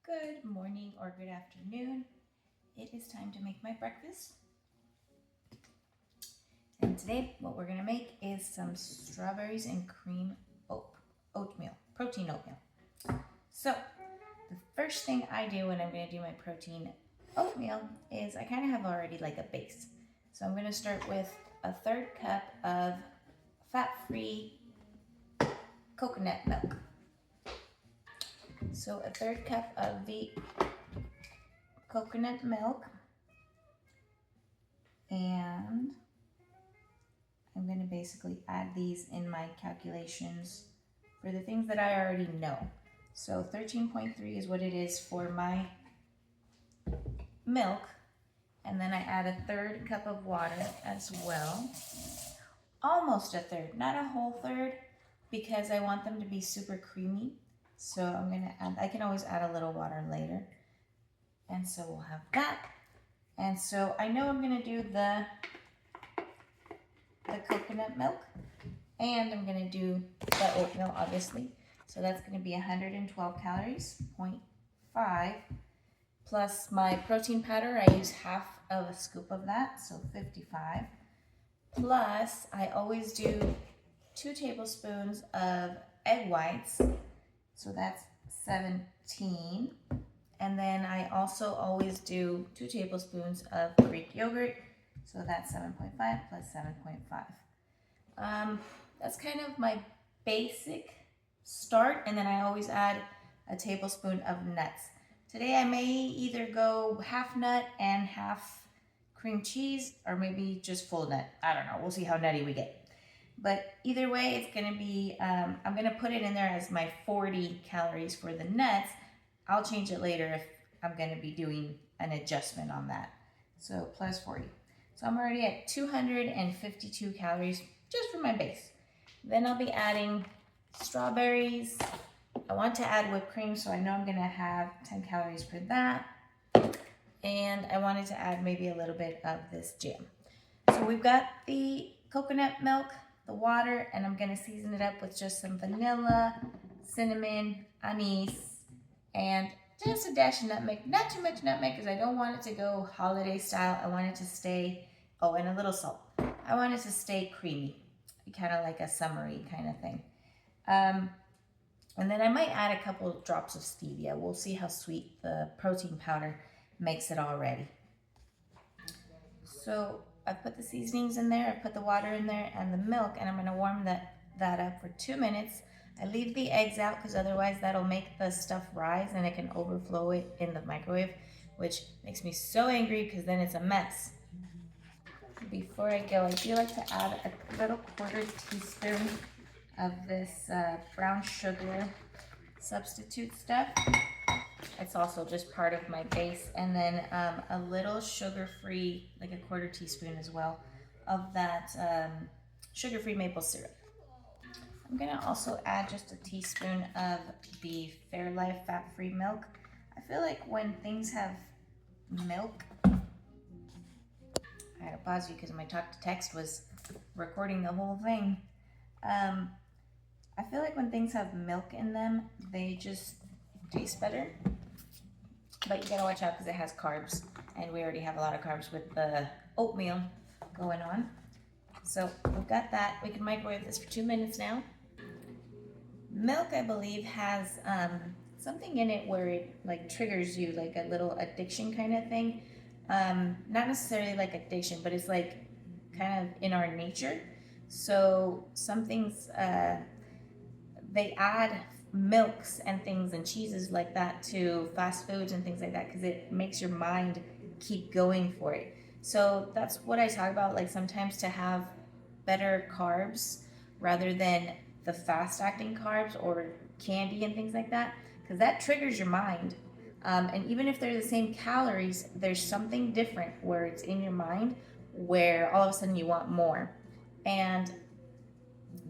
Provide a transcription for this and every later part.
Good morning or good afternoon. It is time to make my breakfast. And today what we're gonna make is some strawberries and cream oatmeal, protein oatmeal. So the first thing I do when I'm gonna do my protein oatmeal is I kind of have already like a base. So I'm gonna start with a 1/3 cup of fat-free coconut milk. So a 1/3 cup of the coconut milk, and I'm going to basically add these in my calculations for the things that I already know. So 13.3 is what it is for my milk, and then I add a 1/3 cup of water as well. Almost a 1/3, not a whole 1/3, because I want them to be super creamy. So I'm going to add, I can always add a little water later. And so we'll have that. And so I know I'm going to do the coconut milk, and I'm going to do the oatmeal, obviously. So that's going to be 112 calories, 0.5, plus my protein powder. I use half of a scoop of that, so 55. Plus, I always do 2 tablespoons of egg whites, so that's 17. And then I also always do 2 tablespoons of Greek yogurt, so that's 7.5 plus 7.5. That's kind of my basic start, and then I always add a tablespoon of nuts. Today I may either go half nut and half cream cheese, or maybe just full nut. I don't know, we'll see how nutty we get. But either way, it's gonna be, I'm gonna put it in there as my 40 calories for the nuts. I'll change it later if I'm gonna be doing an adjustment on that. So plus 40. So I'm already at 252 calories just for my base. Then I'll be adding strawberries. I want to add whipped cream, so I know I'm gonna have 10 calories for that. And I wanted to add maybe a little bit of this jam. So we've got the coconut milk, the water, and I'm gonna season it up with just some vanilla, cinnamon, anise, and just a dash of nutmeg. Not too much nutmeg because I don't want it to go holiday style. I want it to stay, oh, and a little salt. I want it to stay creamy, kind of like a summery kind of thing. And then I might add a couple of drops of stevia. We'll see how sweet the protein powder makes it already. So I put the seasonings in there, I put the water in there and the milk, and I'm gonna warm that up for 2 minutes. I leave the eggs out because otherwise that'll make the stuff rise and it can overflow it in the microwave, which makes me so angry because then it's a mess. Before I go, I do like to add a little 1/4 teaspoon of this brown sugar substitute stuff. It's also just part of my base. And then a little sugar-free, like a 1/4 teaspoon as well, of that sugar-free maple syrup. I'm gonna also add just a teaspoon of the Fairlife fat-free milk. I feel like when things have milk, I had to pause you because my talk to text was recording the whole thing. I feel like when things have milk in them, they just taste better. But you gotta watch out because it has carbs, and we already have a lot of carbs with the oatmeal going on. So we've got that. We can microwave this for 2 minutes now. Milk, I believe, has something in it where it like triggers you, like a little addiction kind of thing. Not necessarily like addiction, but it's like kind of in our nature. So some things, they add milks and things and cheeses like that to fast foods and things like that because it makes your mind keep going for it. So that's what I talk about, like sometimes to have better carbs rather than the fast acting carbs or candy and things like that, because that triggers your mind. And even if they're the same calories, there's something different where it's in your mind where all of a sudden you want more. And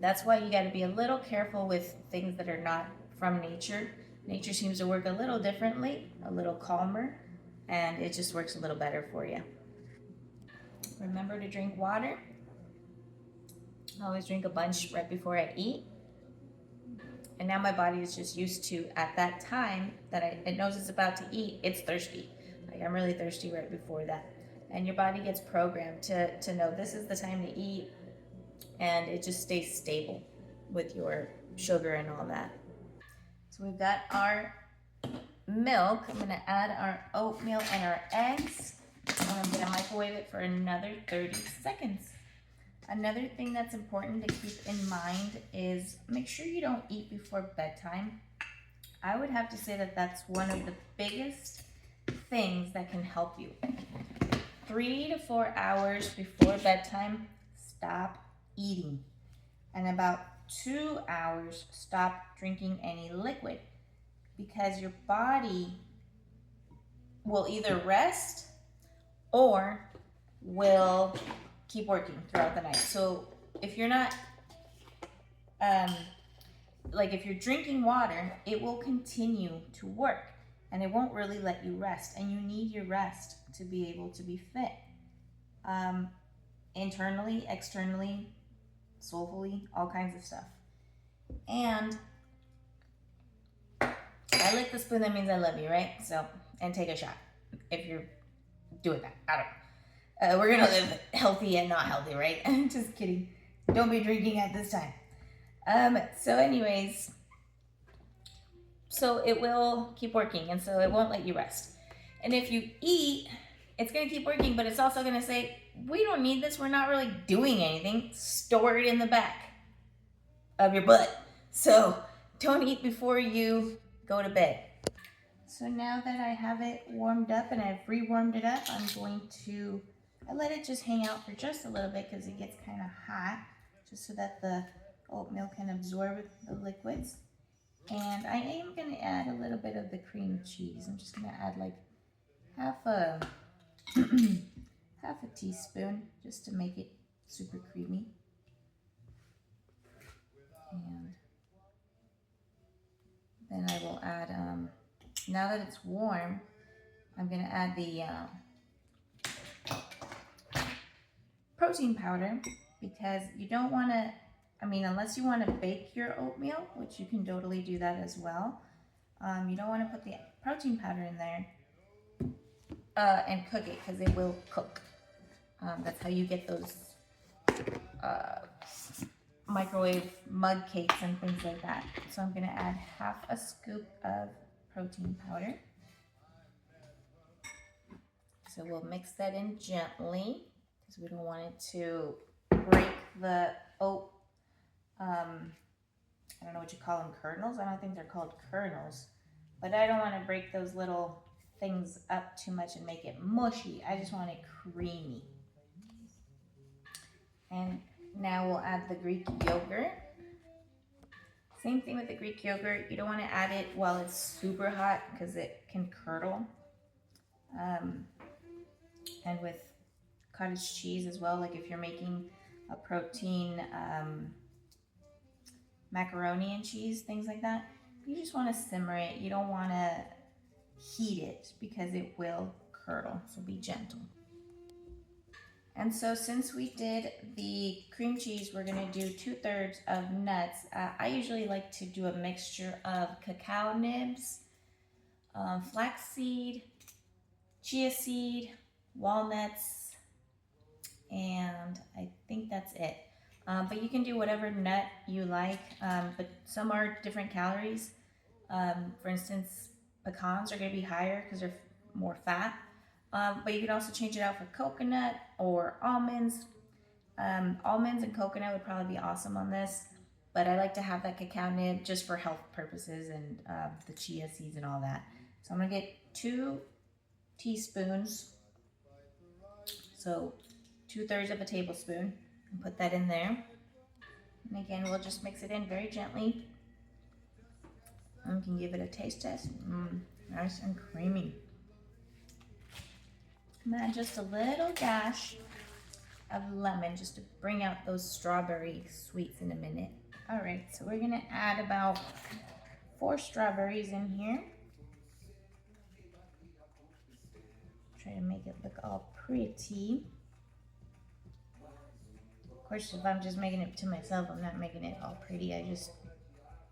that's why you got to be a little careful with things that are not from nature. Nature seems to work a little differently, a little calmer, and it just works a little better for you. Remember to drink water. I always drink a bunch right before I eat. And now my body is just used to, at that time that it knows it's about to eat, it's thirsty. Like I'm really thirsty right before that. And your body gets programmed to know this is the time to eat, and it just stays stable with your sugar and all that. So we've got our milk. I'm gonna add our oatmeal and our eggs. And I'm gonna microwave it for another 30 seconds. Another thing that's important to keep in mind is make sure you don't eat before bedtime. I would have to say that that's one of the biggest things that can help you. 3 to 4 hours before bedtime, stop eating. And about 2 hours, stop drinking any liquid, because your body will either rest or will keep working throughout the night. So if you're not, like if you're drinking water, it will continue to work and it won't really let you rest. And you need your rest to be able to be fit. Internally, externally, soulfully, all kinds of stuff. And I lick the spoon, that means I love you, right? So, and take a shot if you're doing that. I don't know. We're gonna live healthy and not healthy, right? Just kidding. Don't be drinking at this time. So anyways, so it will keep working, and so it won't let you rest. And if you eat, it's gonna keep working, but it's also gonna say, we don't need this, we're not really doing anything. Store it in the back of your butt. So don't eat before you go to bed. So now that I have it warmed up and I've re-warmed it up, I'm going to, I let it just hang out for just a little bit because it gets kind of hot, just so that the oatmeal can absorb the liquids. And I am going to add a little bit of the cream cheese. I'm just going to add like half a half a teaspoon just to make it super creamy. And then I will add, now that it's warm, I'm going to add the protein powder, because you don't want to, I mean, unless you want to bake your oatmeal, which you can totally do that as well. You don't want to put the protein powder in there and cook it, because it will cook. That's how you get those microwave mug cakes and things like that. So I'm going to add half a scoop of protein powder. So we'll mix that in gently, because we don't want it to break the oat, I don't know what you call them, kernels? I don't think they're called kernels, but I don't want to break those little things up too much and make it mushy. I just want it creamy. And now we'll add the Greek yogurt. Same thing with the Greek yogurt. You don't want to add it while it's super hot, because it can curdle. And with cottage cheese as well, like if you're making a protein macaroni and cheese, things like that, you just want to simmer it. You don't want to heat it, because it will curdle, so be gentle. And so since we did the cream cheese, we're going to do 2/3 of nuts. I usually like to do a mixture of cacao nibs, flaxseed, chia seed, walnuts, and I think that's it. But you can do whatever nut you like, but some are different calories. For instance, pecans are going to be higher because they're more fat. But you can also change it out for coconut or almonds. Almonds and coconut would probably be awesome on this, but I like to have that cacao nib just for health purposes, and the chia seeds and all that. So I'm going to get 2 teaspoons, so 2/3 of a tablespoon, and put that in there. And again, we'll just mix it in very gently. And we can give it a taste test. Nice and creamy. And then just a little dash of lemon, just to bring out those strawberry sweets in a minute. All right, so we're gonna add about 4 strawberries in here. Try to make it look all pretty. Of course, if I'm just making it to myself, I'm not making it all pretty. I just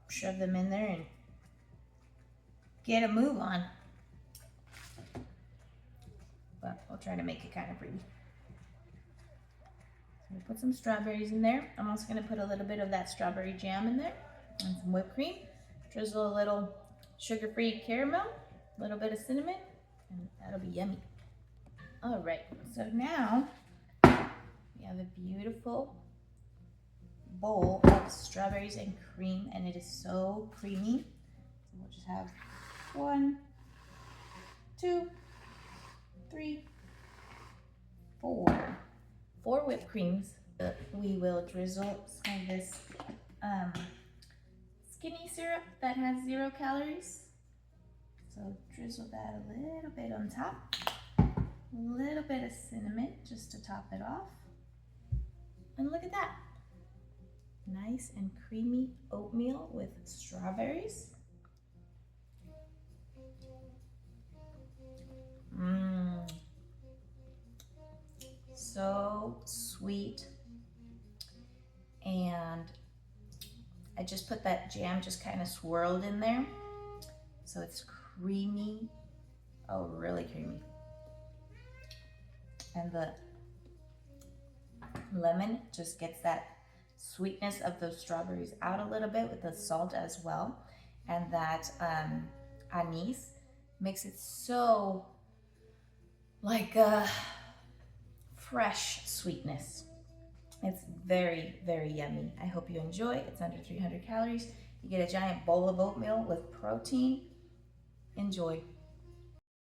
shove them in there and get a move on. But I'll try to make it kind of pretty. So we put some strawberries in there. I'm also going to put a little bit of that strawberry jam in there and some whipped cream. Drizzle a little sugar-free caramel, a little bit of cinnamon, and that'll be yummy. All right, so now we have a beautiful bowl of strawberries and cream, and it is so creamy. So we'll just have 1, 2, 3, 4 whipped creams. We will drizzle some of this skinny syrup that has 0 calories. So drizzle that a little bit on top. A little bit of cinnamon just to top it off. And look at that. Nice and creamy oatmeal with strawberries. So sweet. And I just put that jam just kind of swirled in there. So it's creamy. Oh, really creamy. And the lemon just gets that sweetness of those strawberries out a little bit with the salt as well. And that anise makes it so like a fresh sweetness. It's very, very yummy. I hope you enjoy. It's under 300 calories. You get a giant bowl of oatmeal with protein. Enjoy.